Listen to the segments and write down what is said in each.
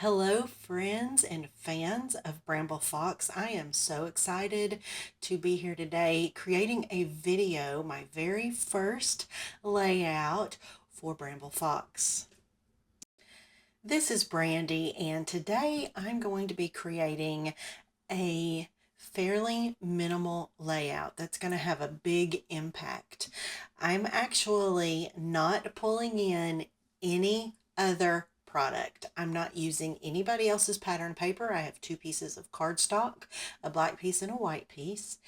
Hello, friends and fans of Bramble Fox. I am so excited to be here today creating a video, my very first layout for Bramble Fox. This is Brandy, and today I'm going to be creating a fairly minimal layout that's going to have a big impact. I'm actually not pulling in any other product. I'm not using anybody else's pattern paper. I have two pieces of cardstock, a black piece and a white piece,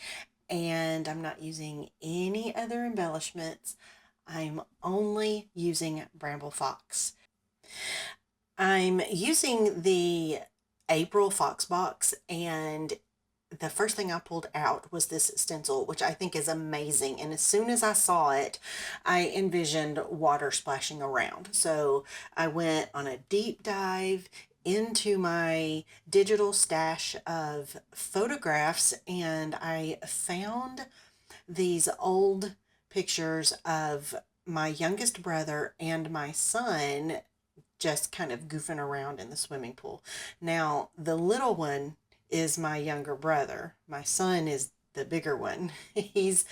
and I'm not using any other embellishments. I'm only using Bramble Fox. I'm using the April Fox box, and the first thing I pulled out was this stencil, which I think is amazing. And as soon as I saw it, I envisioned water splashing around. So I went on a deep dive into my digital stash of photographs, and I found these old pictures of my youngest brother and my son just kind of goofing around in the swimming pool. Now, the little one is my younger brother. My son is the bigger one. He's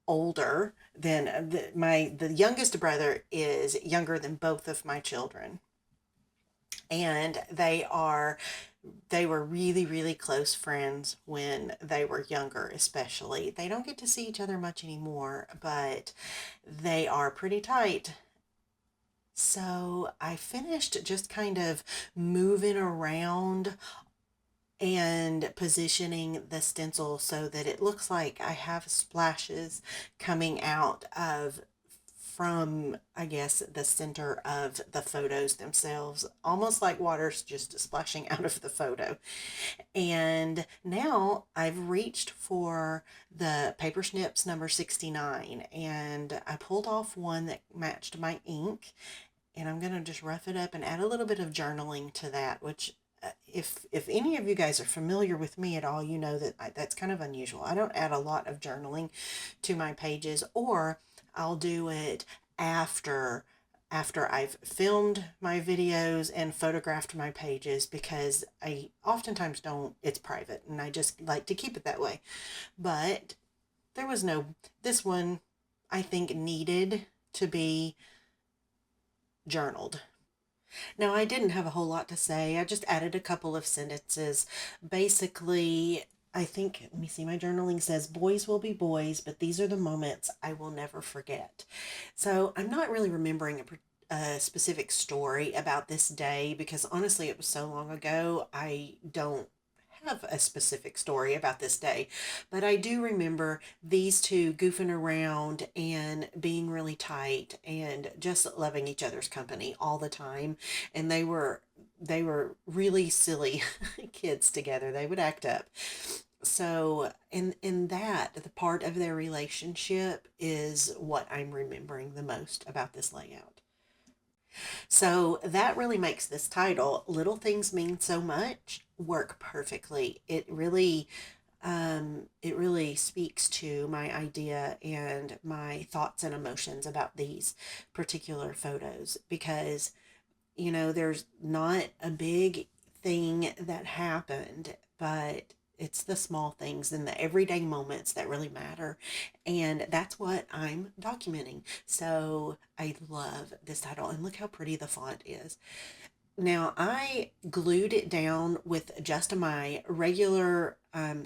older than the youngest brother is younger than both of my children. And they were really close friends when they were younger, especially. They don't get to see each other much anymore, but they are pretty tight. So I finished just kind of moving around and positioning the stencil so that it looks like I have splashes coming out of from, I guess, the center of the photos themselves, almost like water's just splashing out of the photo. And now I've reached for the paper snips number 69, and I pulled off one that matched my ink, and I'm going to just rough it up and add a little bit of journaling to that, which if any of you guys are familiar with me at all, you know that that's kind of unusual. I don't add a lot of journaling to my pages, or I'll do it after I've filmed my videos and photographed my pages, because I oftentimes don't, it's private and I just like to keep it that way. But there was no, this one I think needed to be journaled. Now, I didn't have a whole lot to say. I just added a couple of sentences. Basically, I think, let me see, my journaling says, boys will be boys, but these are the moments I will never forget. So I'm not really remembering a specific story about this day, because honestly, it was so long ago, I don't have a specific story about this day, but I do remember these two goofing around and being really tight and just loving each other's company all the time. And they were really silly kids together. They would act up. So in that, the part of their relationship is what I'm remembering the most about this layout. So that really makes this title, Little Things Mean So Much, work perfectly. It really speaks to my idea and my thoughts and emotions about these particular photos, because, there's not a big thing that happened, but it's the small things and the everyday moments that really matter. And that's what I'm documenting. So I love this title, and look how pretty the font is. Now I glued it down with just my regular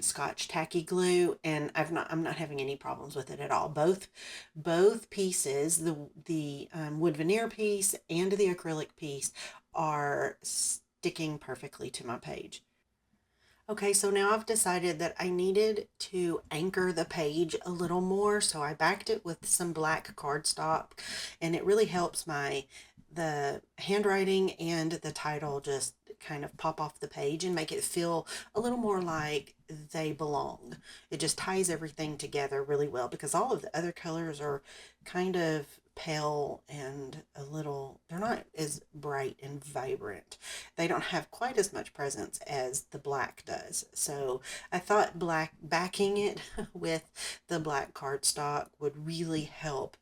Scotch tacky glue, and I'm not having any problems with it at all. Both pieces, the wood veneer piece and the acrylic piece, are sticking perfectly to my page. Okay, so now I've decided that I needed to anchor the page a little more, so I backed it with some black cardstock, and it really helps the handwriting and the title just kind of pop off the page and make it feel a little more like they belong. It just ties everything together really well, because all of the other colors are kind of pale and they're not as bright and vibrant. They don't have quite as much presence as the black does. So I thought black backing it with the black cardstock would really help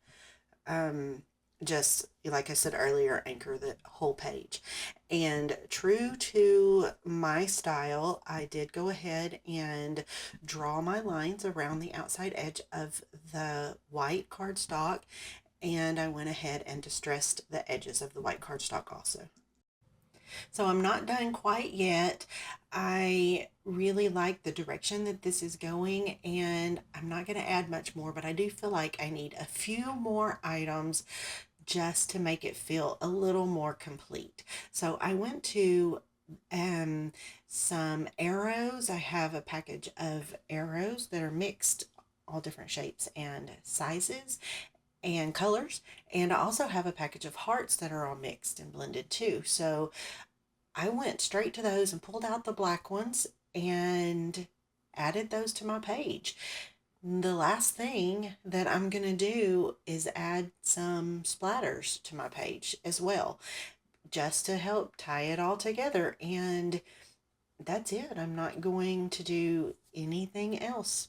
um, just like I said earlier, anchor the whole page. And true to my style, I did go ahead and draw my lines around the outside edge of the white cardstock, and I went ahead and distressed the edges of the white cardstock also. So I'm not done quite yet. I really like the direction that this is going, and I'm not going to add much more, but I do feel like I need a few more items just to make it feel a little more complete. So I went to um, some arrows. I have a package of arrows that are mixed, all different shapes and sizes and colors. And I also have a package of hearts that are all mixed and blended too. So I went straight to those and pulled out the black ones and added those to my page. The last thing that I'm going to do is add some splatters to my page as well, just to help tie it all together. And that's it. I'm not going to do anything else.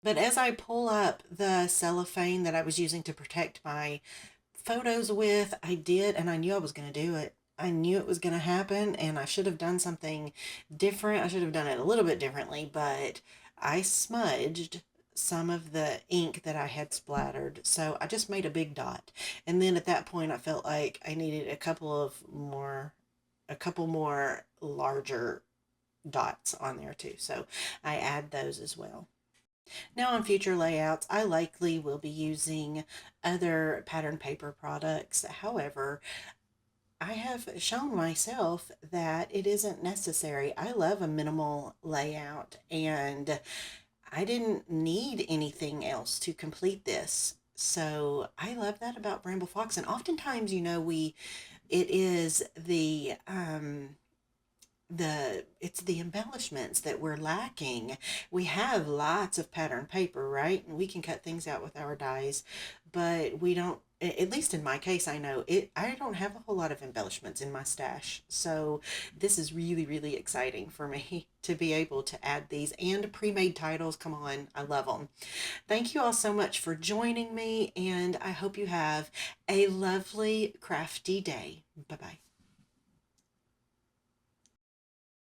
But as I pull up the cellophane that I was using to protect my photos with, I did, and I knew I was going to do it. I knew it was going to happen, and I should have done something different. I should have done it a little bit differently, but I smudged some of the ink that I had splattered. So I just made a big dot. And then at that point, I felt like I needed a couple more larger dots on there too. So I add those as well. Now on future layouts, I likely will be using other pattern paper products. However, I have shown myself that it isn't necessary. I love a minimal layout, and I didn't need anything else to complete this. So I love that about Bramble Fox. And oftentimes, it is it's the embellishments that we're lacking. We have lots of pattern paper, right? And we can cut things out with our dies, but we don't, at least in my case, I know it, I don't have a whole lot of embellishments in my stash. So this is really, really exciting for me to be able to add these and pre-made titles. Come on, I love them. Thank you all so much for joining me, and I hope you have a lovely crafty day. Bye-bye.